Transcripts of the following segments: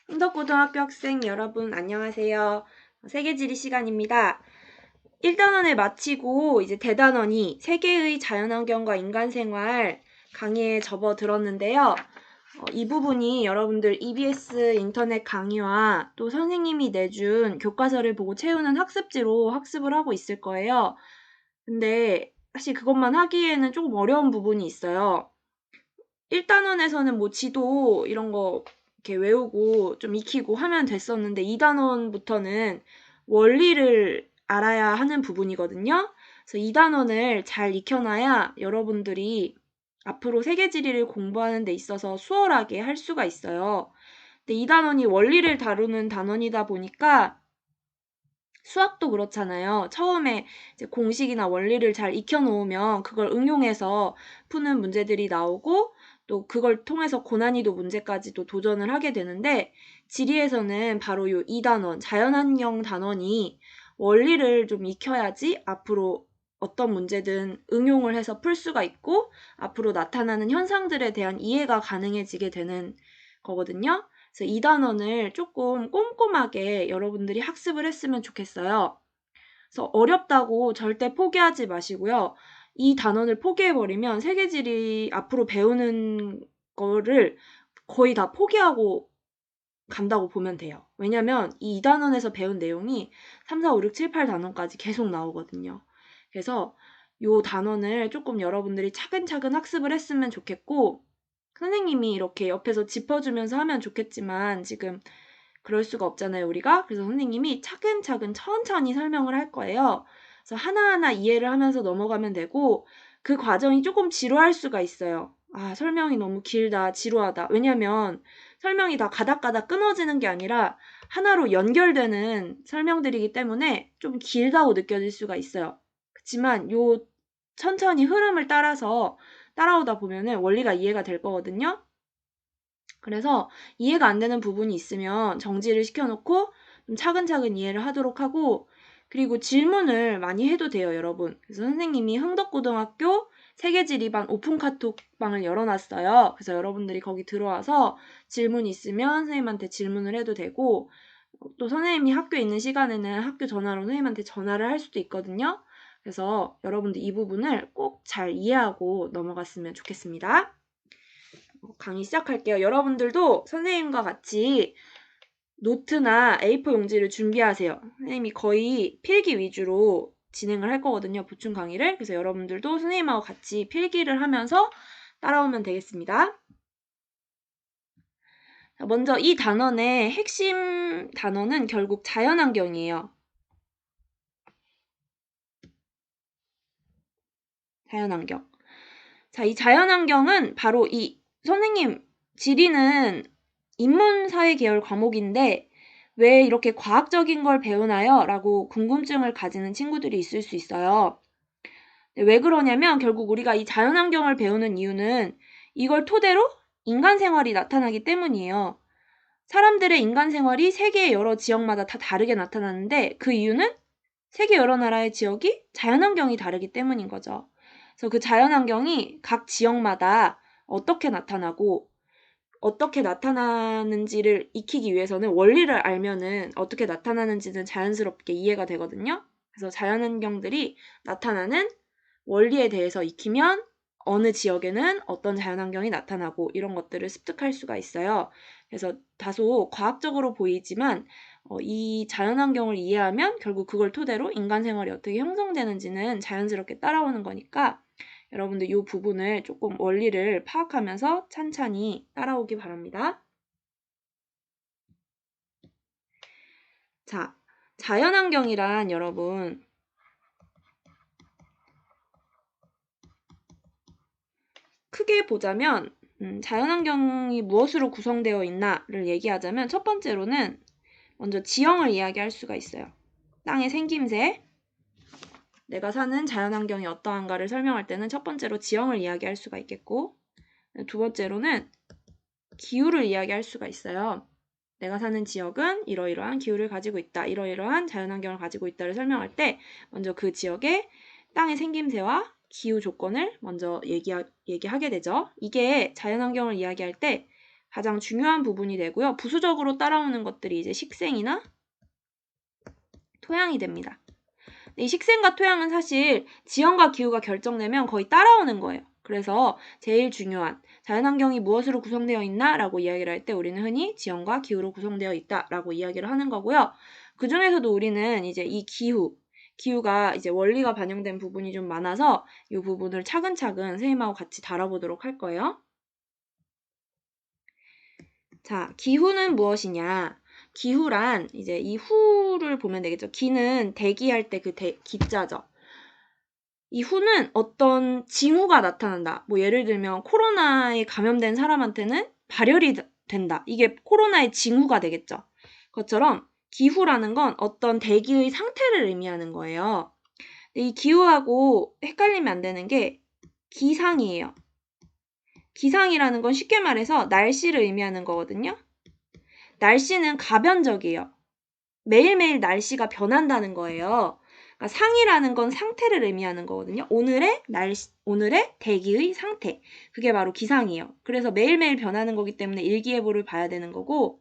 흥덕고등학교 학생 여러분 안녕하세요. 세계지리 시간입니다. 1단원을 마치고 이제 대단원이 세계의 자연환경과 인간생활 강의에 접어들었는데요. 이 부분이 여러분들 EBS 인터넷 강의와 또 선생님이 내준 교과서를 보고 채우는 학습지로 학습을 하고 있을 거예요. 근데 사실 그것만 하기에는 조금 어려운 부분이 있어요. 1단원에서는 뭐 지도 이런 거 이렇게 외우고 좀 익히고 하면 됐었는데 2단원부터는 원리를 알아야 하는 부분이거든요. 그래서 2단원을 잘 익혀놔야 여러분들이 앞으로 세계지리를 공부하는 데 있어서 수월하게 할 수가 있어요. 근데 2단원이 원리를 다루는 단원이다 보니까 수학도 그렇잖아요. 처음에 이제 공식이나 원리를 잘 익혀놓으면 그걸 응용해서 푸는 문제들이 나오고 또 그걸 통해서 고난이도 문제까지도 도전을 하게 되는데 지리에서는 바로 요 2단원, 자연환경 단원이 원리를 좀 익혀야지 앞으로 어떤 문제든 응용을 해서 풀 수가 있고 앞으로 나타나는 현상들에 대한 이해가 가능해지게 되는 거거든요. 그래서 이 단원을 조금 꼼꼼하게 여러분들이 학습을 했으면 좋겠어요. 그래서 어렵다고 절대 포기하지 마시고요. 이 단원을 포기해버리면 세계지리 앞으로 배우는 거를 거의 다 포기하고 간다고 보면 돼요. 왜냐면 이 2단원에서 배운 내용이 3, 4, 5, 6, 7, 8단원까지 계속 나오거든요. 그래서 요 단원을 조금 여러분들이 차근차근 학습을 했으면 좋겠고 선생님이 이렇게 옆에서 짚어주면서 하면 좋겠지만 지금 그럴 수가 없잖아요, 우리가. 그래서 선생님이 차근차근 천천히 설명을 할 거예요. 그래서 하나하나 이해를 하면서 넘어가면 되고 그 과정이 조금 지루할 수가 있어요. 아, 설명이 너무 길다, 지루하다. 왜냐면 설명이 다 가닥가닥 끊어지는 게 아니라 하나로 연결되는 설명들이기 때문에 좀 길다고 느껴질 수가 있어요. 그렇지만 요 천천히 흐름을 따라서 따라오다 보면은 원리가 이해가 될 거거든요. 그래서 이해가 안 되는 부분이 있으면 정지를 시켜놓고 좀 차근차근 이해를 하도록 하고 그리고 질문을 많이 해도 돼요, 여러분. 그래서 선생님이 흥덕고등학교 세계지리반 오픈 카톡방을 열어놨어요. 그래서 여러분들이 거기 들어와서 질문 있으면 선생님한테 질문을 해도 되고 또 선생님이 학교에 있는 시간에는 학교 전화로 선생님한테 전화를 할 수도 있거든요. 그래서 여러분들 이 부분을 꼭 잘 이해하고 넘어갔으면 좋겠습니다. 강의 시작할게요. 여러분들도 선생님과 같이 노트나 A4 용지를 준비하세요. 선생님이 거의 필기 위주로 진행을 할 거거든요. 보충 강의를. 그래서 여러분들도 선생님하고 같이 필기를 하면서 따라오면 되겠습니다. 먼저 이 단원의 핵심 단원은 결국 자연환경이에요. 자연환경. 자, 이 자연환경은 바로 이 선생님 지리는 인문사회 계열 과목인데 왜 이렇게 과학적인 걸 배우나요? 라고 궁금증을 가지는 친구들이 있을 수 있어요. 왜 그러냐면 결국 우리가 이 자연환경을 배우는 이유는 이걸 토대로 인간 생활이 나타나기 때문이에요. 사람들의 인간 생활이 세계의 여러 지역마다 다 다르게 나타나는데 그 이유는 세계 여러 나라의 지역이 자연환경이 다르기 때문인 거죠. 그래서 그 자연환경이 각 지역마다 어떻게 나타나고 어떻게 나타나는지를 익히기 위해서는 원리를 알면은 어떻게 나타나는지는 자연스럽게 이해가 되거든요. 그래서 자연환경들이 나타나는 원리에 대해서 익히면 어느 지역에는 어떤 자연환경이 나타나고 이런 것들을 습득할 수가 있어요. 그래서 다소 과학적으로 보이지만 이 자연환경을 이해하면 결국 그걸 토대로 인간 생활이 어떻게 형성되는지는 자연스럽게 따라오는 거니까 여러분들 이 부분을 조금 원리를 파악하면서 찬찬히 따라오기 바랍니다. 자, 자연환경이란 여러분 크게 보자면 자연환경이 무엇으로 구성되어 있나를 얘기하자면 첫 번째로는 먼저 지형을 이야기할 수가 있어요. 땅의 생김새, 내가 사는 자연환경이 어떠한가를 설명할 때는 첫 번째로 지형을 이야기할 수가 있겠고 두 번째로는 기후를 이야기할 수가 있어요. 내가 사는 지역은 이러이러한 기후를 가지고 있다. 이러이러한 자연환경을 가지고 있다를 설명할 때 먼저 그 지역의 땅의 생김새와 기후 조건을 먼저 얘기하게 되죠. 이게 자연환경을 이야기할 때 가장 중요한 부분이 되고요. 부수적으로 따라오는 것들이 이제 식생이나 토양이 됩니다. 이 식생과 토양은 사실 지형과 기후가 결정되면 거의 따라오는 거예요. 그래서 제일 중요한 자연환경이 무엇으로 구성되어 있나? 라고 이야기를 할 때 우리는 흔히 지형과 기후로 구성되어 있다 라고 이야기를 하는 거고요. 그 중에서도 우리는 이제 이 기후가 이제 원리가 반영된 부분이 좀 많아서 이 부분을 차근차근 선생님하고 같이 다뤄보도록 할 거예요. 자, 기후는 무엇이냐? 기후란 이제 이 후를 보면 되겠죠. 기는 대기할 때 그 기자죠. 이 후는 어떤 징후가 나타난다. 뭐 예를 들면 코로나에 감염된 사람한테는 발열이 된다. 이게 코로나의 징후가 되겠죠. 그것처럼 기후라는 건 어떤 대기의 상태를 의미하는 거예요. 이 기후하고 헷갈리면 안 되는 게 기상이에요. 기상이라는 건 쉽게 말해서 날씨를 의미하는 거거든요. 날씨는 가변적이에요. 매일매일 날씨가 변한다는 거예요. 그러니까 상이라는 건 상태를 의미하는 거거든요. 오늘의 대기의 상태. 그게 바로 기상이에요. 그래서 매일매일 변하는 거기 때문에 일기예보를 봐야 되는 거고,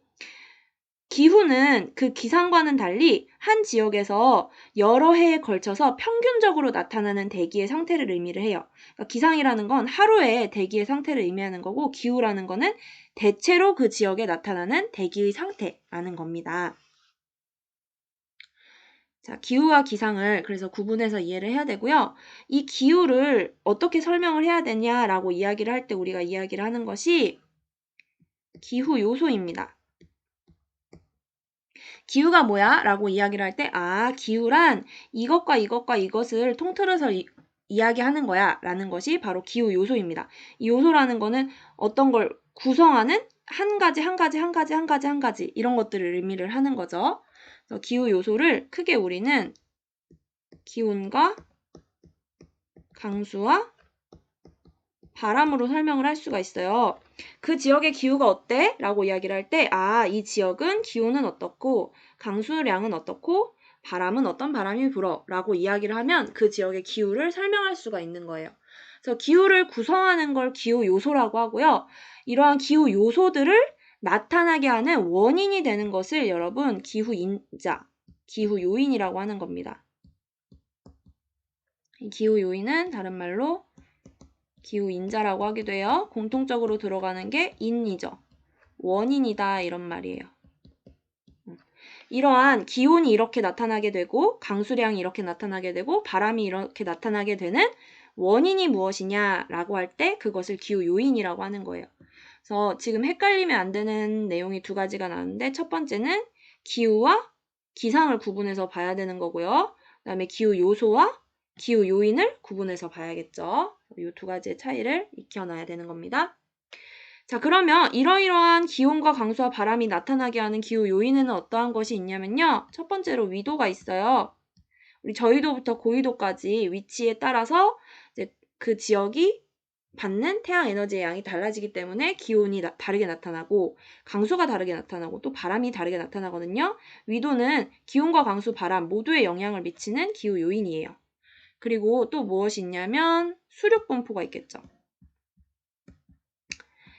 기후는 그 기상과는 달리 한 지역에서 여러 해에 걸쳐서 평균적으로 나타나는 대기의 상태를 의미를 해요. 그러니까 기상이라는 건 하루의 대기의 상태를 의미하는 거고, 기후라는 거는 대체로 그 지역에 나타나는 대기의 상태라는 겁니다. 자, 기후와 기상을 그래서 구분해서 이해를 해야 되고요. 이 기후를 어떻게 설명을 해야 되냐라고 이야기를 할 때 우리가 이야기를 하는 것이 기후 요소입니다. 기후가 뭐야? 라고 이야기를 할 때, 기후란 이것과 이것과 이것을 통틀어서 이야기하는 거야. 라는 것이 바로 기후 요소입니다. 이 요소라는 거는 어떤 걸 구성하는 한 가지 이런 것들을 의미를 하는 거죠. 그래서 기후 요소를 크게 우리는 기온과 강수와 바람으로 설명을 할 수가 있어요. 그 지역의 기후가 어때? 라고 이야기를 할 때, 이 지역은 기온은 어떻고, 강수량은 어떻고, 바람은 어떤 바람이 불어 라고 이야기를 하면 그 지역의 기후를 설명할 수가 있는 거예요. 그래서 기후를 구성하는 걸 기후 요소라고 하고요. 이러한 기후 요소들을 나타나게 하는 원인이 되는 것을 여러분 기후 인자, 기후 요인이라고 하는 겁니다. 이 기후 요인은 다른 말로 기후 인자라고 하기도 해요. 공통적으로 들어가는 게 인이죠. 원인이다 이런 말이에요. 이러한 기온이 이렇게 나타나게 되고 강수량이 이렇게 나타나게 되고 바람이 이렇게 나타나게 되는 원인이 무엇이냐라고 할 때 그것을 기후 요인이라고 하는 거예요. 그래서 지금 헷갈리면 안 되는 내용이 두 가지가 나왔는데 첫 번째는 기후와 기상을 구분해서 봐야 되는 거고요. 그 다음에 기후 요소와 기후 요인을 구분해서 봐야겠죠. 이 두 가지의 차이를 익혀놔야 되는 겁니다. 자, 그러면 이러이러한 기온과 강수와 바람이 나타나게 하는 기후 요인에는 어떠한 것이 있냐면요. 첫 번째로 위도가 있어요. 우리 저위도부터 고위도까지 위치에 따라서 이제 그 지역이 받는 태양 에너지의 양이 달라지기 때문에 기온이 다르게 나타나고 강수가 다르게 나타나고 또 바람이 다르게 나타나거든요. 위도는 기온과 강수, 바람 모두에 영향을 미치는 기후 요인이에요. 그리고 또 무엇이 있냐면 수륙 분포가 있겠죠.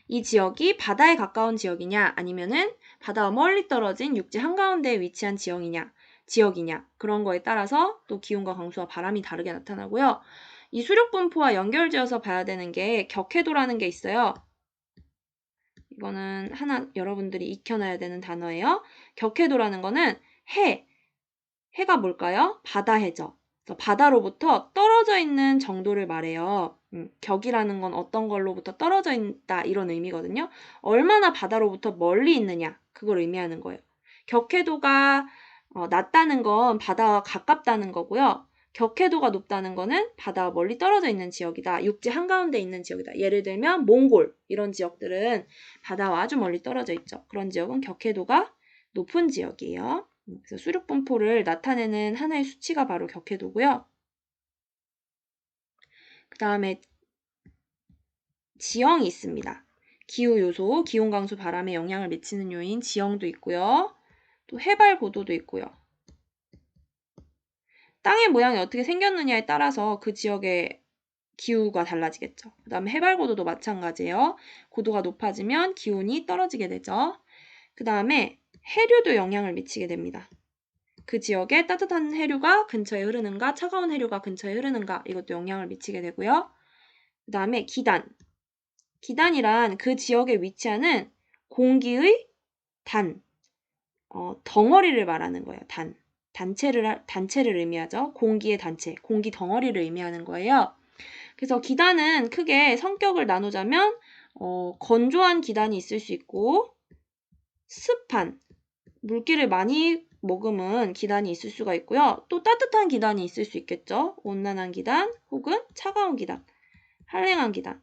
이 지역이 바다에 가까운 지역이냐 아니면은 바다와 멀리 떨어진 육지 한가운데에 위치한 지역이냐 그런 거에 따라서 또 기온과 강수와 바람이 다르게 나타나고요. 이 수륙 분포와 연결지어서 봐야 되는 게 격해도라는 게 있어요. 이거는 하나 여러분들이 익혀놔야 되는 단어예요. 격해도라는 거는 해가 뭘까요? 바다해죠. 바다로부터 떨어져 있는 정도를 말해요. 격이라는 건 어떤 걸로부터 떨어져 있다 이런 의미거든요. 얼마나 바다로부터 멀리 있느냐 그걸 의미하는 거예요. 격해도가 낮다는 건 바다와 가깝다는 거고요. 격해도가 높다는 거는 바다와 멀리 떨어져 있는 지역이다. 육지 한가운데 있는 지역이다. 예를 들면 몽골 이런 지역들은 바다와 아주 멀리 떨어져 있죠. 그런 지역은 격해도가 높은 지역이에요. 그래서 수륙 분포를 나타내는 하나의 수치가 바로 격해도고요. 그 다음에 지형이 있습니다. 기후 요소, 기온, 강수, 바람에 영향을 미치는 요인 지형도 있고요. 또 해발 고도도 있고요. 땅의 모양이 어떻게 생겼느냐에 따라서 그 지역의 기후가 달라지겠죠. 그 다음에 해발 고도도 마찬가지예요. 고도가 높아지면 기온이 떨어지게 되죠. 그 다음에 해류도 영향을 미치게 됩니다. 그 지역에 따뜻한 해류가 근처에 흐르는가 차가운 해류가 근처에 흐르는가 이것도 영향을 미치게 되고요. 그 다음에 기단. 기단이란 그 지역에 위치하는 공기의 덩어리를 말하는 거예요. 단체를 의미하죠. 공기의 단체, 공기 덩어리를 의미하는 거예요. 그래서 기단은 크게 성격을 나누자면 건조한 기단이 있을 수 있고 습한 물기를 많이 머금은 기단이 있을 수가 있고요. 또 따뜻한 기단이 있을 수 있겠죠. 온난한 기단 혹은 차가운 기단, 한랭한 기단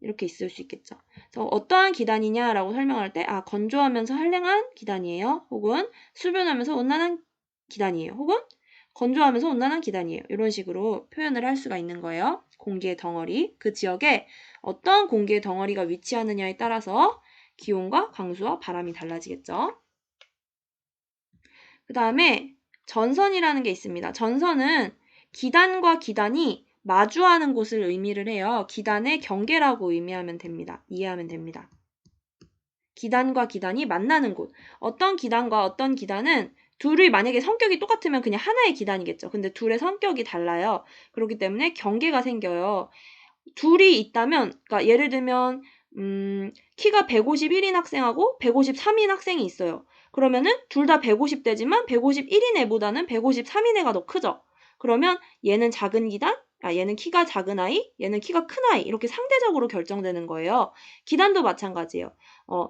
이렇게 있을 수 있겠죠. 그래서 어떠한 기단이냐라고 설명할 때 건조하면서 한랭한 기단이에요. 혹은 수변하면서 온난한 기단이에요. 혹은 건조하면서 온난한 기단이에요. 이런 식으로 표현을 할 수가 있는 거예요. 공기의 덩어리, 그 지역에 어떤 공기의 덩어리가 위치하느냐에 따라서 기온과 강수와 바람이 달라지겠죠. 그 다음에 전선이라는 게 있습니다. 전선은 기단과 기단이 마주하는 곳을 의미를 해요. 기단의 경계라고 의미하면 됩니다. 이해하면 됩니다. 기단과 기단이 만나는 곳. 어떤 기단과 어떤 기단은 둘이 만약에 성격이 똑같으면 그냥 하나의 기단이겠죠. 근데 둘의 성격이 달라요. 그렇기 때문에 경계가 생겨요. 둘이 있다면, 그러니까 예를 들면 키가 151인 학생하고 153인 학생이 있어요. 그러면은 둘 다 150대지만 151인 애보다는 153인 애가 더 크죠. 그러면 얘는 작은 기단, 얘는 키가 작은 아이, 얘는 키가 큰 아이 이렇게 상대적으로 결정되는 거예요. 기단도 마찬가지예요.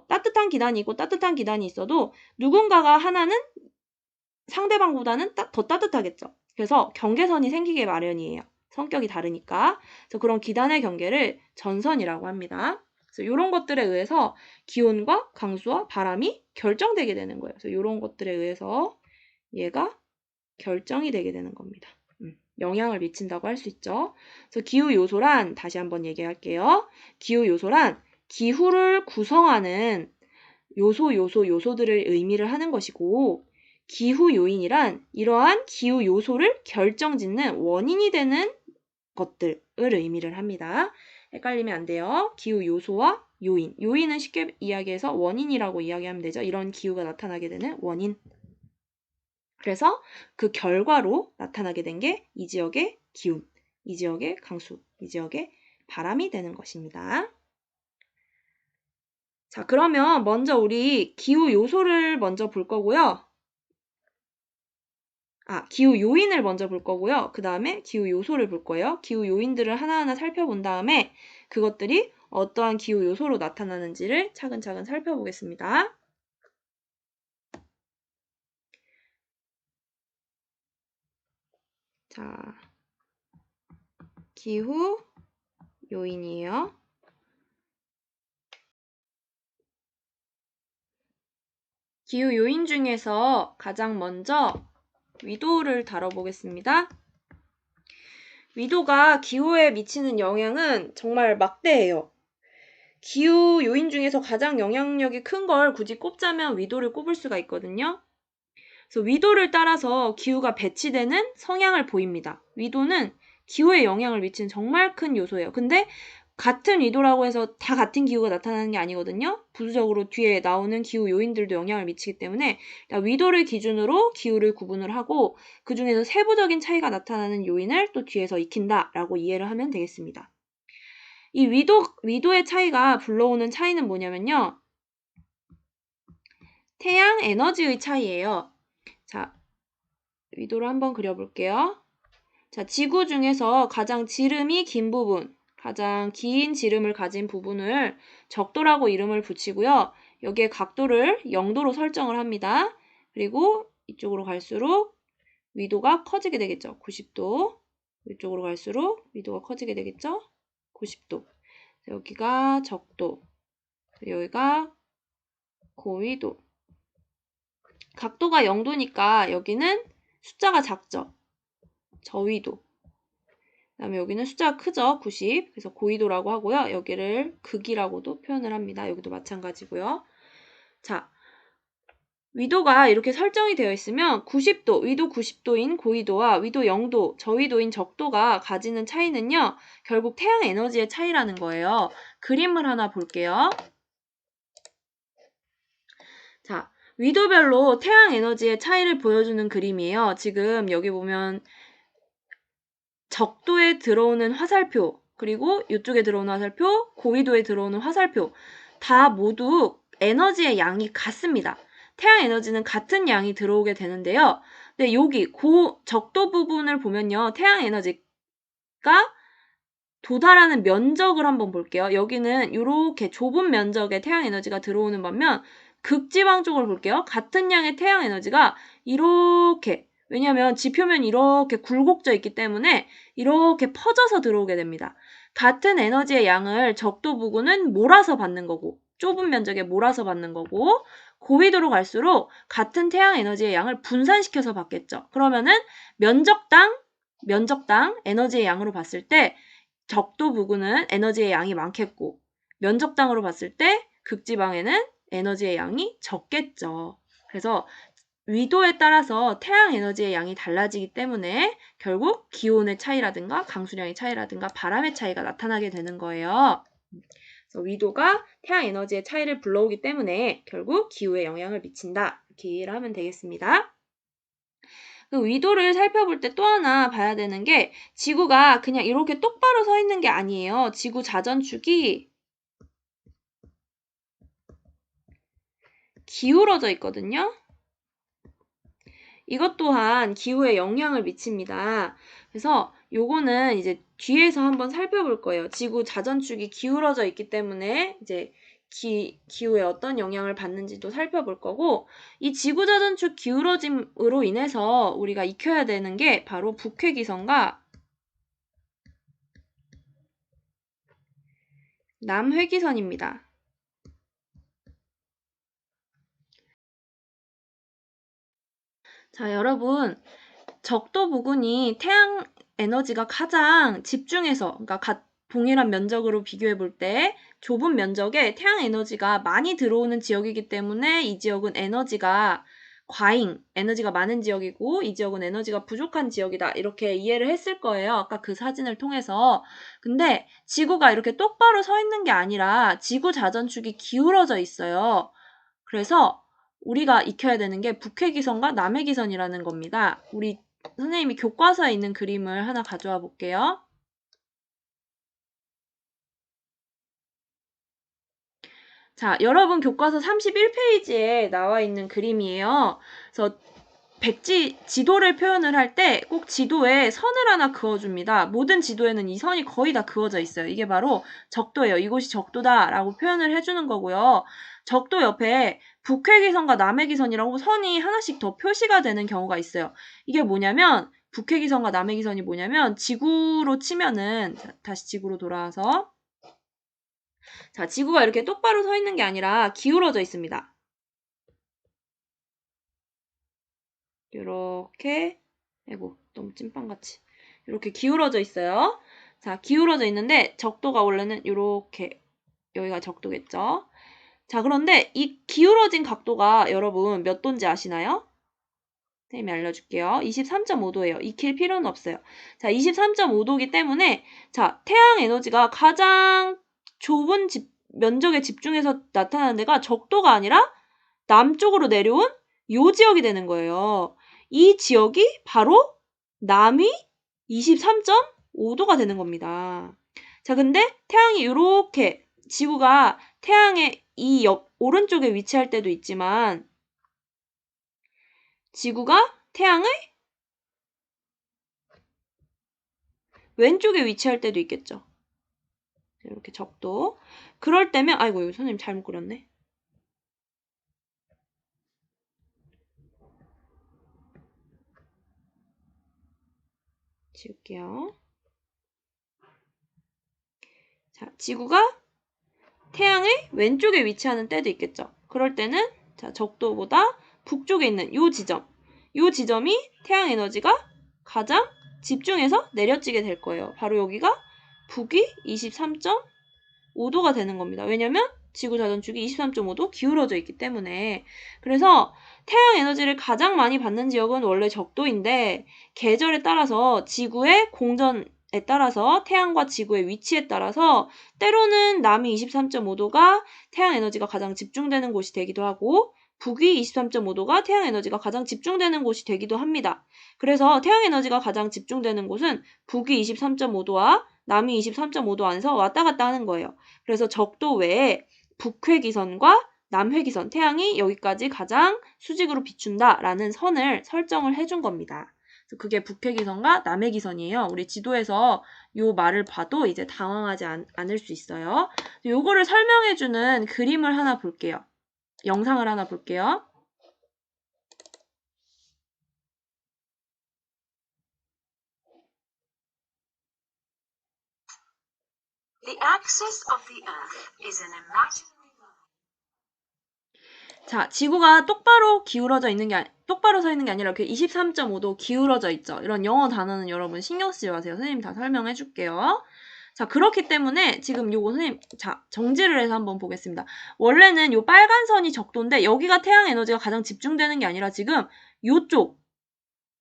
따뜻한 기단이 있고 따뜻한 기단이 있어도 누군가가 하나는 상대방보다는 더 따뜻하겠죠. 그래서 경계선이 생기게 마련이에요. 성격이 다르니까. 그래서 그런 기단의 경계를 전선이라고 합니다. 그래서 이런 것들에 의해서 기온과 강수와 바람이 결정되게 되는 거예요. 그래서 이런 것들에 의해서 얘가 결정이 되게 되는 겁니다. 영향을 미친다고 할 수 있죠. 그래서 기후 요소란 다시 한번 얘기할게요. 기후 요소란 기후를 구성하는 요소들을 의미를 하는 것이고 기후 요인이란 이러한 기후 요소를 결정짓는 원인이 되는 것들을 의미를 합니다. 헷갈리면 안 돼요. 기후 요소와 요인. 요인은 쉽게 이야기해서 원인이라고 이야기하면 되죠. 이런 기후가 나타나게 되는 원인. 그래서 그 결과로 나타나게 된 게 이 지역의 기온, 이 지역의 강수, 이 지역의 바람이 되는 것입니다. 자, 그러면 먼저 우리 기후 요소를 먼저 볼 거고요. 기후 요인을 먼저 볼 거고요. 그 다음에 기후 요소를 볼 거예요. 기후 요인들을 하나하나 살펴본 다음에 그것들이 어떠한 기후 요소로 나타나는지를 차근차근 살펴보겠습니다. 자, 기후 요인이에요. 기후 요인 중에서 가장 먼저 위도를 다뤄보겠습니다. 위도가 기후에 미치는 영향은 정말 막대해요. 기후 요인 중에서 가장 영향력이 큰 걸 굳이 꼽자면 위도를 꼽을 수가 있거든요. 그래서 위도를 따라서 기후가 배치되는 성향을 보입니다. 위도는 기후에 영향을 미치는 정말 큰 요소예요. 근데 같은 위도라고 해서 다 같은 기후가 나타나는 게 아니거든요. 부수적으로 뒤에 나오는 기후 요인들도 영향을 미치기 때문에 위도를 기준으로 기후를 구분을 하고 그 중에서 세부적인 차이가 나타나는 요인을 또 뒤에서 익힌다라고 이해를 하면 되겠습니다. 이 위도의 차이가 불러오는 차이는 뭐냐면요. 태양 에너지의 차이예요. 자, 위도를 한번 그려볼게요. 자, 지구 중에서 가장 지름이 긴 부분, 가장 긴 지름을 가진 부분을 적도라고 이름을 붙이고요. 여기에 각도를 0도로 설정을 합니다. 그리고 이쪽으로 갈수록 위도가 커지게 되겠죠. 90도. 이쪽으로 갈수록 위도가 커지게 되겠죠. 90도. 여기가 적도. 여기가 고위도. 각도가 0도니까 여기는 숫자가 작죠. 저위도. 그 다음에 여기는 숫자가 크죠. 90. 그래서 고위도라고 하고요. 여기를 극이라고도 표현을 합니다. 여기도 마찬가지고요. 자, 위도가 이렇게 설정이 되어 있으면 90도, 위도 90도인 고위도와 위도 0도, 저위도인 적도가 가지는 차이는요, 결국 태양 에너지의 차이라는 거예요. 그림을 하나 볼게요. 자, 위도별로 태양 에너지의 차이를 보여주는 그림이에요. 지금 여기 보면 적도에 들어오는 화살표, 그리고 이쪽에 들어오는 화살표, 고위도에 들어오는 화살표, 다 모두 에너지의 양이 같습니다. 태양 에너지는 같은 양이 들어오게 되는데요. 근데 여기 적도 부분을 보면요. 태양 에너지가 도달하는 면적을 한번 볼게요. 여기는 이렇게 좁은 면적의 태양 에너지가 들어오는 반면 극지방 쪽을 볼게요. 같은 양의 태양 에너지가 이렇게, 왜냐하면 지표면이 이렇게 굴곡져 있기 때문에 이렇게 퍼져서 들어오게 됩니다. 같은 에너지의 양을 적도 부근은 몰아서 받는 거고, 좁은 면적에 몰아서 받는 거고, 고위도로 갈수록 같은 태양 에너지의 양을 분산시켜서 받겠죠. 그러면은 면적당 에너지의 양으로 봤을 때 적도 부근은 에너지의 양이 많겠고, 면적당으로 봤을 때 극지방에는 에너지의 양이 적겠죠. 그래서 위도에 따라서 태양 에너지의 양이 달라지기 때문에 결국 기온의 차이라든가 강수량의 차이라든가 바람의 차이가 나타나게 되는 거예요. 그래서 위도가 태양 에너지의 차이를 불러오기 때문에 결국 기후에 영향을 미친다. 이렇게 이해를 하면 되겠습니다. 그 위도를 살펴볼 때 또 하나 봐야 되는 게 지구가 그냥 이렇게 똑바로 서 있는 게 아니에요. 지구 자전축이 기울어져 있거든요. 이것 또한 기후에 영향을 미칩니다. 그래서 요거는 이제 뒤에서 한번 살펴볼 거예요. 지구 자전축이 기울어져 있기 때문에 이제 기후에 어떤 영향을 받는지도 살펴볼 거고, 이 지구 자전축 기울어짐으로 인해서 우리가 익혀야 되는 게 바로 북회기선과 남회기선입니다. 자, 여러분, 적도 부근이 태양 에너지가 가장 집중해서, 그러니까 동일한 면적으로 비교해 볼 때 좁은 면적에 태양 에너지가 많이 들어오는 지역이기 때문에 이 지역은 에너지가 과잉, 에너지가 많은 지역이고 이 지역은 에너지가 부족한 지역이다. 이렇게 이해를 했을 거예요. 아까 그 사진을 통해서. 근데 지구가 이렇게 똑바로 서 있는 게 아니라 지구 자전축이 기울어져 있어요. 그래서 우리가 익혀야 되는 게 북회기선과 남해기선이라는 겁니다. 우리 선생님이 교과서에 있는 그림을 하나 가져와 볼게요. 자, 여러분 교과서 31페이지에 나와 있는 그림이에요. 그래서 지도를 표현을 할 때 꼭 지도에 선을 하나 그어줍니다. 모든 지도에는 이 선이 거의 다 그어져 있어요. 이게 바로 적도예요. 이곳이 적도다라고 표현을 해주는 거고요. 적도 옆에 북회기선과 남해기선이라고 선이 하나씩 더 표시가 되는 경우가 있어요. 이게 뭐냐면 북회기선과 남해기선이 뭐냐면 지구로 치면은, 다시 지구로 돌아와서, 자, 지구가 이렇게 똑바로 서 있는 게 아니라 기울어져 있습니다. 이렇게, 아이고 너무 찐빵같이 이렇게 기울어져 있어요. 자, 기울어져 있는데 적도가 원래는 이렇게, 여기가 적도겠죠. 자, 그런데 이 기울어진 각도가 여러분 몇 도인지 아시나요? 선생님이 알려줄게요. 23.5도예요. 익힐 필요는 없어요. 자, 23.5도이기 때문에, 자, 태양 에너지가 가장 좁은 면적에 집중해서 나타나는 데가 적도가 아니라 남쪽으로 내려온 요 지역이 되는 거예요. 이 지역이 바로 남위 23.5도가 되는 겁니다. 자, 근데 태양이 이렇게, 지구가 태양의 이 오른쪽에 위치할 때도 있지만 지구가 태양의 왼쪽에 위치할 때도 있겠죠. 이렇게 적도. 그럴 때면, 아이고 이거 선생님 잘못 그렸네. 지울게요. 자, 지구가 태양의 왼쪽에 위치하는 때도 있겠죠. 그럴 때는, 자, 적도보다 북쪽에 있는 요 지점이 태양 에너지가 가장 집중해서 내려지게 될 거예요. 바로 여기가 북위 23.5도가 되는 겁니다. 왜냐면 지구 자전축이 23.5도 기울어져 있기 때문에. 그래서 태양 에너지를 가장 많이 받는 지역은 원래 적도인데 계절에 따라서 지구의 공전에 따라서 태양과 지구의 위치에 따라서 때로는 남위 23.5도가 태양 에너지가 가장 집중되는 곳이 되기도 하고 북위 23.5도가 태양 에너지가 가장 집중되는 곳이 되기도 합니다. 그래서 태양 에너지가 가장 집중되는 곳은 북위 23.5도와 남위 23.5도 안에서 왔다 갔다 하는 거예요. 그래서 적도 외에 북회기선과 남회기선, 태양이 여기까지 가장 수직으로 비춘다라는 선을 설정을 해준 겁니다. 그래서 그게 북회기선과 남회기선이에요. 우리 지도에서 이 말을 봐도 이제 당황하지 않을 수 있어요. 요거를 설명해주는 그림을 하나 볼게요. 영상을 하나 볼게요. The axis of the Earth is an imaginary line. 자, 지구가 똑바로 기울어져 있는 게 똑바로 서 있는 게 아니라 이렇게 23.5도 기울어져 있죠. 이런 영어 단어는 여러분 신경 쓰지 마세요. 선생님 다 설명해 줄게요. 자, 그렇기 때문에 지금 요거 선생님 정지를 해서 한번 보겠습니다. 원래는 요 빨간 선이 적도인데 여기가 태양 에너지가 가장 집중되는 게 아니라 지금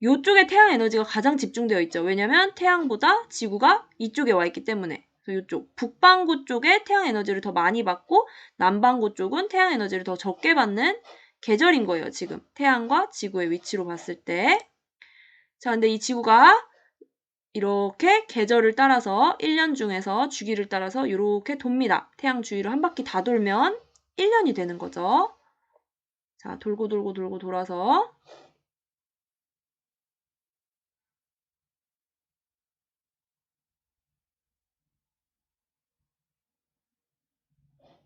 요쪽에 태양 에너지가 가장 집중되어 있죠. 왜냐면 태양보다 지구가 이쪽에 와 있기 때문에. 그래서 이쪽 북반구 쪽에 태양 에너지를 더 많이 받고 남반구 쪽은 태양 에너지를 더 적게 받는 계절인 거예요. 지금 태양과 지구의 위치로 봤을 때. 자, 근데 이 지구가 이렇게 계절을 따라서 1년 중에서 주기를 따라서 이렇게 돕니다. 태양 주위를 한 바퀴 다 돌면 1년이 되는 거죠. 자, 돌고 돌아서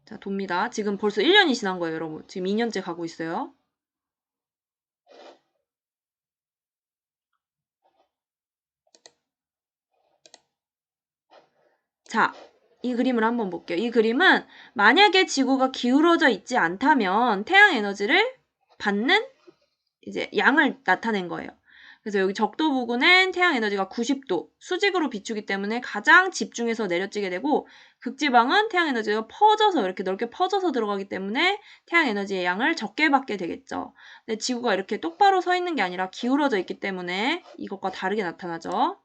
자, 돕니다. 지금 벌써 1년이 지난 거예요, 여러분. 지금 2년째 가고 있어요. 자, 이 그림을 한번 볼게요. 이 그림은 만약에 지구가 기울어져 있지 않다면 태양 에너지를 받는 이제 양을 나타낸 거예요. 그래서 여기 적도 부근엔 태양 에너지가 90도 수직으로 비추기 때문에 가장 집중해서 내려지게 되고 극지방은 태양 에너지가 퍼져서 이렇게 넓게 퍼져서 들어가기 때문에 태양 에너지의 양을 적게 받게 되겠죠. 근데 지구가 이렇게 똑바로 서 있는 게 아니라 기울어져 있기 때문에 이것과 다르게 나타나죠.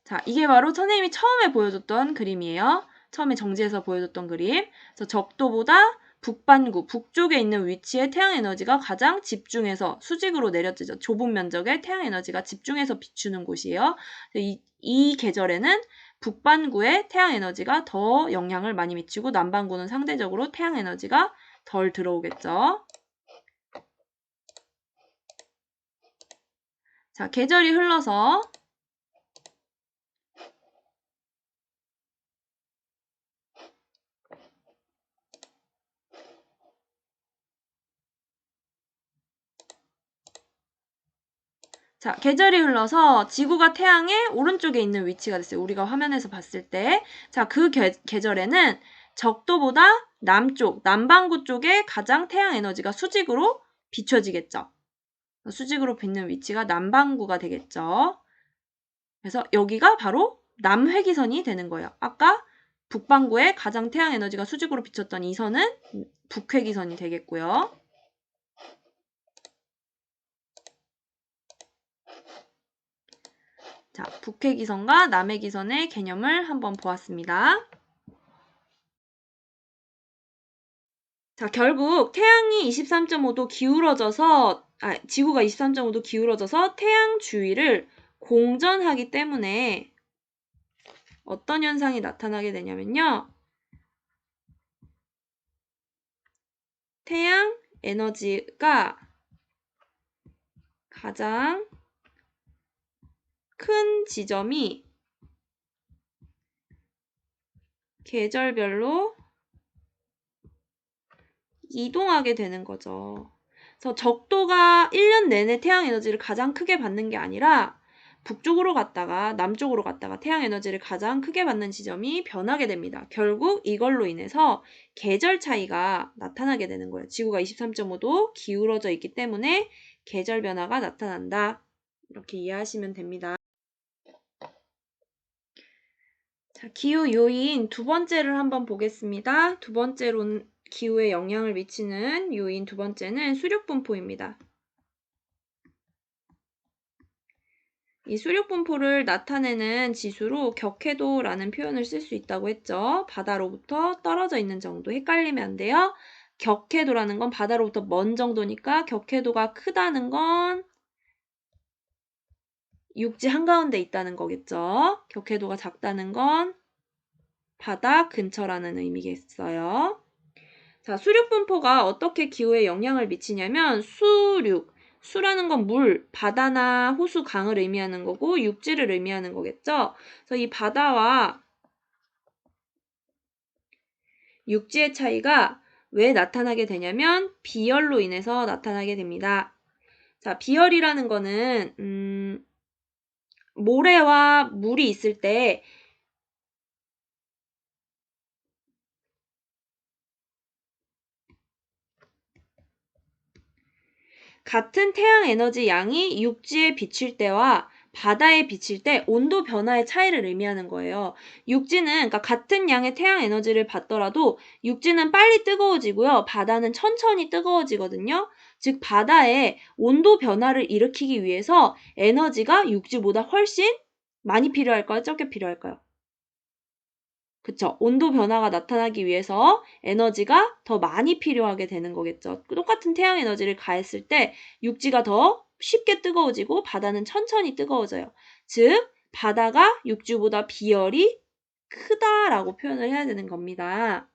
자, 이게 바로 선생님이 처음에 보여줬던 그림이에요. 처음에 정지해서 보여줬던 그림. 그래서 적도보다 북반구, 북쪽에 있는 위치에 태양 에너지가 가장 집중해서 수직으로 내려지죠. 좁은 면적에 태양 에너지가 집중해서 비추는 곳이에요. 이 계절에는 북반구에 태양 에너지가 더 영향을 많이 미치고 남반구는 상대적으로 태양 에너지가 덜 들어오겠죠. 자, 계절이 흘러서 자, 계절이 흘러서 지구가 태양의 오른쪽에 있는 위치가 됐어요. 우리가 화면에서 봤을 때. 자, 그 계절에는 적도보다 남쪽, 남반구 쪽에 가장 태양 에너지가 수직으로 비춰지겠죠. 수직으로 비는 위치가 남반구가 되겠죠. 그래서 여기가 바로 남회기선이 되는 거예요. 아까 북반구에 가장 태양 에너지가 수직으로 비쳤던 이 선은 북회기선이 되겠고요. 자, 북회기선과 남해기선의 개념을 한번 보았습니다. 자, 결국 태양이 23.5도 기울어져서, 지구가 23.5도 기울어져서 태양 주위를 공전하기 때문에 어떤 현상이 나타나게 되냐면요. 태양 에너지가 가장 큰 지점이 계절별로 이동하게 되는 거죠. 그래서 적도가 1년 내내 태양 에너지를 가장 크게 받는 게 아니라 북쪽으로 갔다가 남쪽으로 갔다가 태양 에너지를 가장 크게 받는 지점이 변하게 됩니다. 결국 이걸로 인해서 계절 차이가 나타나게 되는 거예요. 지구가 23.5도 기울어져 있기 때문에 계절 변화가 나타난다. 이렇게 이해하시면 됩니다. 자, 기후 요인 두 번째를 한번 보겠습니다. 두 번째로 기후에 영향을 미치는 요인 두 번째는 수륙분포입니다. 이 수륙분포를 나타내는 지수로 격해도라는 표현을 쓸 수 있다고 했죠. 바다로부터 떨어져 있는 정도. 헷갈리면 안 돼요. 격해도라는 건 바다로부터 먼 정도니까 격해도가 크다는 건 육지 한가운데 있다는 거겠죠. 격해도가 작다는 건 바다 근처라는 의미겠어요. 자, 수륙분포가 어떻게 기후에 영향을 미치냐면 수라는 건 물, 바다나 호수, 강을 의미하는 거고 육지를 의미하는 거겠죠. 그래서 이 바다와 육지의 차이가 왜 나타나게 되냐면 비열로 인해서 나타나게 됩니다. 자, 비열이라는 거는 모래와 물이 있을 때 같은 태양 에너지 양이 육지에 비칠 때와 바다에 비칠 때 온도 변화의 차이를 의미하는 거예요. 육지는 그러니까 같은 양의 태양 에너지를 받더라도 육지는 빨리 뜨거워지고요. 바다는 천천히 뜨거워지거든요. 즉 바다에 온도 변화를 일으키기 위해서 에너지가 육지보다 훨씬 많이 필요할까요? 적게 필요할까요? 그쵸. 온도 변화가 나타나기 위해서 에너지가 더 많이 필요하게 되는 거겠죠. 똑같은 태양 에너지를 가했을 때 육지가 더 쉽게 뜨거워지고 바다는 천천히 뜨거워져요. 즉, 바다가 육지보다 비열이 크다라고 표현을 해야 되는 겁니다.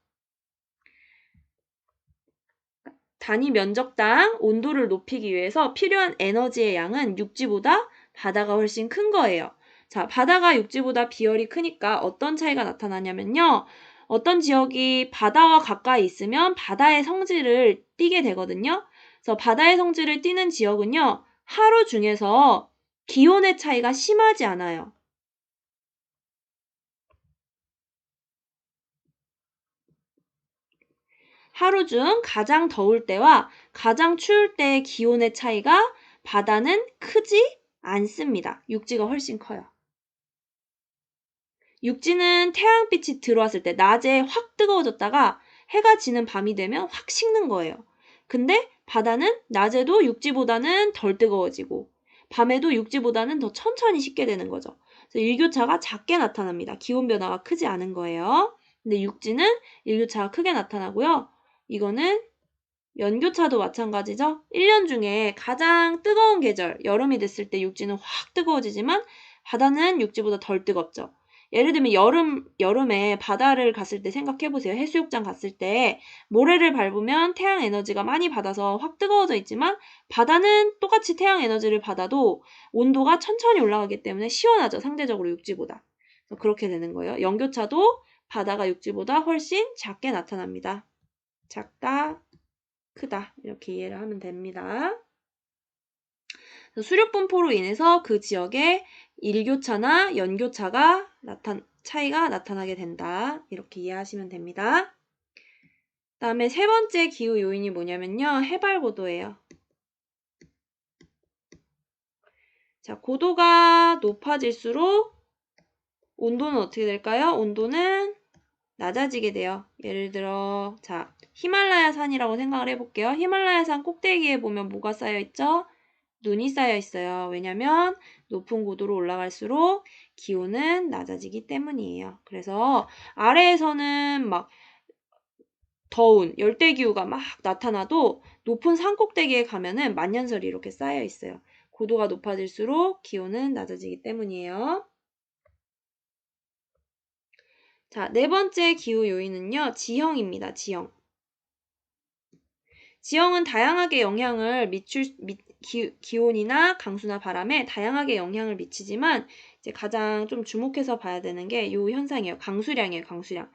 단위 면적당 온도를 높이기 위해서 필요한 에너지의 양은 육지보다 바다가 훨씬 큰 거예요. 자, 바다가 육지보다 비열이 크니까 어떤 차이가 나타나냐면요. 어떤 지역이 바다와 가까이 있으면 바다의 성질을 띠게 되거든요. 그래서 바다의 성질을 띠는 지역은요. 하루 중에서 기온의 차이가 심하지 않아요. 하루 중 가장 더울 때와 가장 추울 때의 기온의 차이가 바다는 크지 않습니다. 육지가 훨씬 커요. 육지는 태양빛이 들어왔을 때 낮에 확 뜨거워졌다가 해가 지는 밤이 되면 확 식는 거예요. 근데 바다는 낮에도 육지보다는 덜 뜨거워지고 밤에도 육지보다는 더 천천히 식게 되는 거죠. 그래서 일교차가 작게 나타납니다. 기온 변화가 크지 않은 거예요. 근데 육지는 일교차가 크게 나타나고요. 이거는 연교차도 마찬가지죠. 1년 중에 가장 뜨거운 계절, 여름이 됐을 때 육지는 확 뜨거워지지만 바다는 육지보다 덜 뜨겁죠. 예를 들면 여름에 바다를 갔을 때 생각해보세요. 해수욕장 갔을 때 모래를 밟으면 태양 에너지가 많이 받아서 확 뜨거워져 있지만 바다는 똑같이 태양 에너지를 받아도 온도가 천천히 올라가기 때문에 시원하죠. 상대적으로 육지보다. 그래서 그렇게 되는 거예요. 연교차도 바다가 육지보다 훨씬 작게 나타납니다. 작다, 크다 이렇게 이해를 하면 됩니다. 수륙분포로 인해서 그 지역에 일교차나 연교차가 차이가 나타나게 된다. 이렇게 이해하시면 됩니다. 다음에 세 번째 기후 요인이 뭐냐면요. 해발고도예요. 자, 고도가 높아질수록 온도는 어떻게 될까요? 온도는 낮아지게 돼요. 예를 들어 자, 히말라야 산이라고 생각을 해볼게요. 히말라야 산 꼭대기에 보면 뭐가 쌓여 있죠? 눈이 쌓여 있어요. 왜냐면 높은 고도로 올라갈수록 기온은 낮아지기 때문이에요. 그래서 아래에서는 막 더운 열대기후가 막 나타나도 높은 산 꼭대기에 가면은 만년설이 이렇게 쌓여 있어요. 고도가 높아질수록 기온은 낮아지기 때문이에요. 자, 네 번째 기후 요인은요. 지형입니다. 지형. 지형은 다양하게 영향을 기온이나 강수나 바람에 다양하게 영향을 미치지만 이제 가장 좀 주목해서 봐야 되는 게 이 현상이에요. 강수량이에요. 강수량.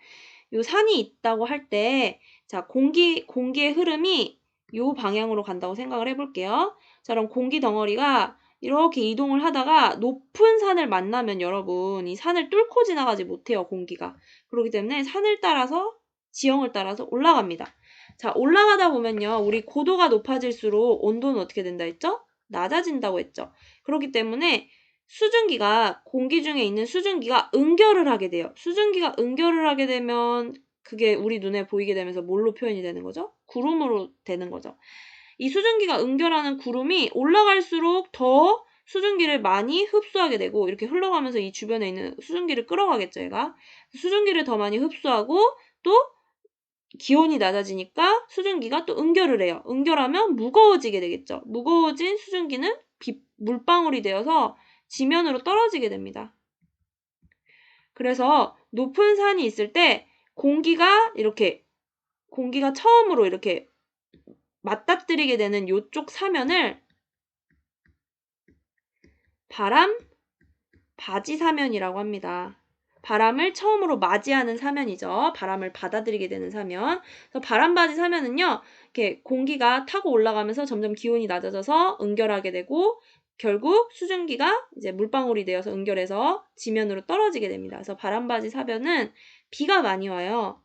요 산이 있다고 할 때 자, 공기의 흐름이 요 방향으로 간다고 생각을 해볼게요. 자, 그럼 공기 덩어리가 이렇게 이동을 하다가 높은 산을 만나면 여러분 이 산을 뚫고 지나가지 못해요. 공기가. 그렇기 때문에 산을 따라서 지형을 따라서 올라갑니다. 자, 올라가다 보면요. 우리 고도가 높아질수록 온도는 어떻게 된다 했죠? 낮아진다고 했죠. 그렇기 때문에 수증기가 공기 중에 있는 수증기가 응결을 하게 돼요. 수증기가 응결을 하게 되면 그게 우리 눈에 보이게 되면서 뭘로 표현이 되는 거죠? 구름으로 되는 거죠. 이 수증기가 응결하는 구름이 올라갈수록 더 수증기를 많이 흡수하게 되고 이렇게 흘러가면서 이 주변에 있는 수증기를 끌어가겠죠, 얘가. 수증기를 더 많이 흡수하고 또 기온이 낮아지니까 수증기가 또 응결을 해요. 응결하면 무거워지게 되겠죠. 무거워진 수증기는 물방울이 되어서 지면으로 떨어지게 됩니다. 그래서 높은 산이 있을 때 공기가 처음으로 이렇게 맞닥뜨리게 되는 이쪽 사면을 바람 바지 사면이라고 합니다. 바람을 처음으로 맞이하는 사면이죠. 바람을 받아들이게 되는 사면. 그래서 바람바지 사면은요, 이렇게 공기가 타고 올라가면서 점점 기온이 낮아져서 응결하게 되고, 결국 수증기가 이제 물방울이 되어서 응결해서 지면으로 떨어지게 됩니다. 그래서 바람바지 사변은 비가 많이 와요.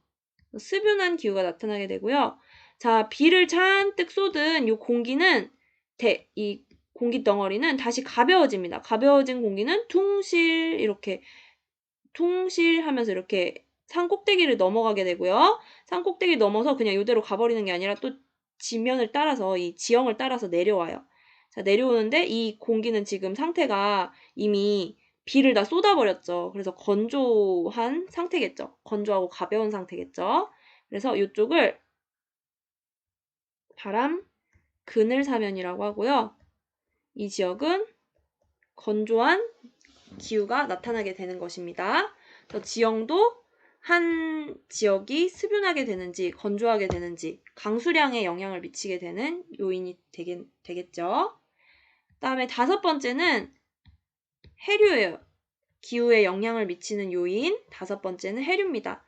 습윤한 기후가 나타나게 되고요. 자, 비를 잔뜩 쏟은 이 공기는 이 공기 덩어리는 다시 가벼워집니다. 가벼워진 공기는 퉁실하면서 이렇게 산 꼭대기를 넘어가게 되고요. 산 꼭대기 넘어서 그냥 이대로 가버리는 게 아니라 또 지면을 따라서 이 지형을 따라서 내려와요. 자, 내려오는데 이 공기는 지금 상태가 이미 비를 다 쏟아버렸죠. 그래서 건조한 상태겠죠. 건조하고 가벼운 상태겠죠. 그래서 이쪽을 바람 그늘 사면이라고 하고요. 이 지역은 건조한 기후가 나타나게 되는 것입니다. 지형도 한 지역이 습윤하게 되는지 건조하게 되는지 강수량에 영향을 미치게 되는 요인이 되겠죠. 그다음에 5번째는 해류예요. 기후에 영향을 미치는 요인 5번째는 해류입니다.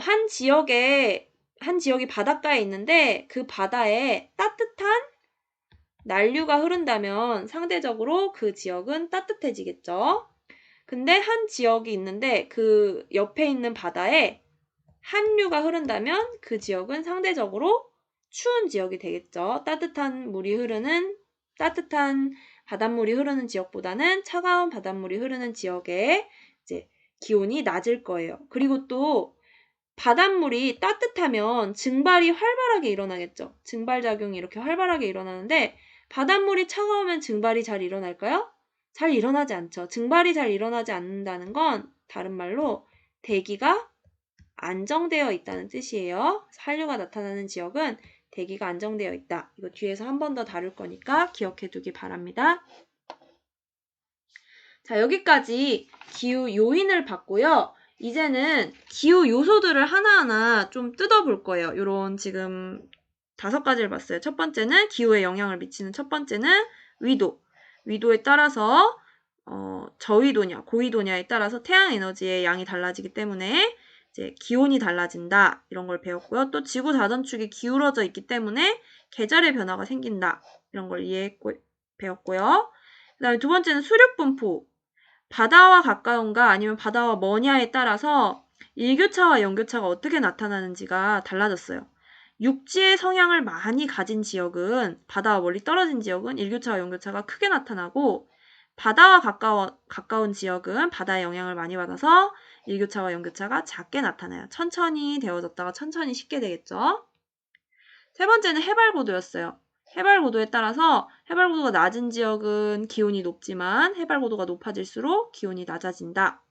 한 지역이 바닷가에 있는데 그 바다에 따뜻한 난류가 흐른다면 상대적으로 그 지역은 따뜻해지겠죠. 근데 한 지역이 있는데 그 옆에 있는 바다에 한류가 흐른다면 그 지역은 상대적으로 추운 지역이 되겠죠. 따뜻한 바닷물이 흐르는 지역보다는 차가운 바닷물이 흐르는 지역에 이제 기온이 낮을 거예요. 그리고 또 바닷물이 따뜻하면 증발이 활발하게 일어나겠죠. 증발작용이 이렇게 활발하게 일어나는데 바닷물이 차가우면 증발이 잘 일어날까요? 잘 일어나지 않죠. 증발이 잘 일어나지 않는다는 건 다른 말로 대기가 안정되어 있다는 뜻이에요. 한류가 나타나는 지역은 대기가 안정되어 있다. 이거 뒤에서 한 번 더 다룰 거니까 기억해 두기 바랍니다. 자, 여기까지 기후 요인을 봤고요. 이제는 기후 요소들을 하나하나 좀 뜯어볼 거예요. 요런 지금 5가지를 봤어요. 첫 번째는 기후에 영향을 미치는 첫 번째는 위도. 위도에 따라서 저위도냐, 고위도냐에 따라서 태양 에너지의 양이 달라지기 때문에 이제 기온이 달라진다. 이런 걸 배웠고요. 또 지구 다전축이 기울어져 있기 때문에 계절의 변화가 생긴다. 이런 걸 배웠고요. 그다음에 2번째는 수륙 분포. 바다와 가까운가 아니면 바다와 머냐에 따라서 일교차와 연교차가 어떻게 나타나는지가 달라졌어요. 육지의 성향을 많이 가진 지역은 바다와 멀리 떨어진 지역은 일교차와 연교차가 크게 나타나고 바다와 가까운 지역은 바다의 영향을 많이 받아서 일교차와 연교차가 작게 나타나요. 천천히 데워졌다가 천천히 식게 되겠죠. 3번째는 해발고도였어요. 해발고도에 따라서 해발고도가 낮은 지역은 기온이 높지만 해발고도가 높아질수록 기온이 낮아진다.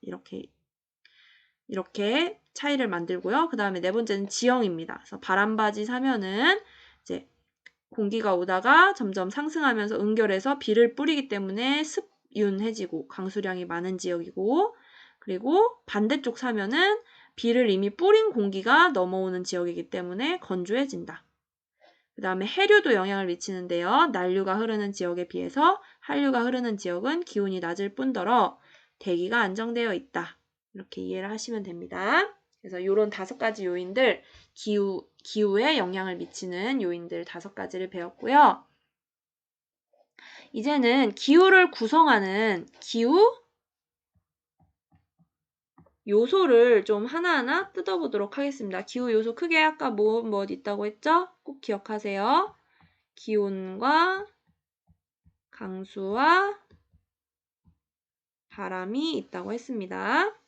이렇게 차이를 만들고요. 그 다음에 4번째는 지형입니다. 그래서 바람바지 사면은 이제 공기가 오다가 점점 상승하면서 응결해서 비를 뿌리기 때문에 습윤해지고 강수량이 많은 지역이고, 그리고 반대쪽 사면은 비를 이미 뿌린 공기가 넘어오는 지역이기 때문에 건조해진다. 그 다음에 해류도 영향을 미치는데요. 난류가 흐르는 지역에 비해서 한류가 흐르는 지역은 기온이 낮을 뿐더러 대기가 안정되어 있다. 이렇게 이해를 하시면 됩니다. 그래서 이런 5가지 요인들, 기후에 영향을 미치는 요인들 5가지를 배웠고요. 이제는 기후를 구성하는 기후 요소를 좀 하나하나 뜯어보도록 하겠습니다. 기후 요소 크게 아까 뭐 있다고 했죠? 꼭 기억하세요. 기온과 강수와 바람이 있다고 했습니다.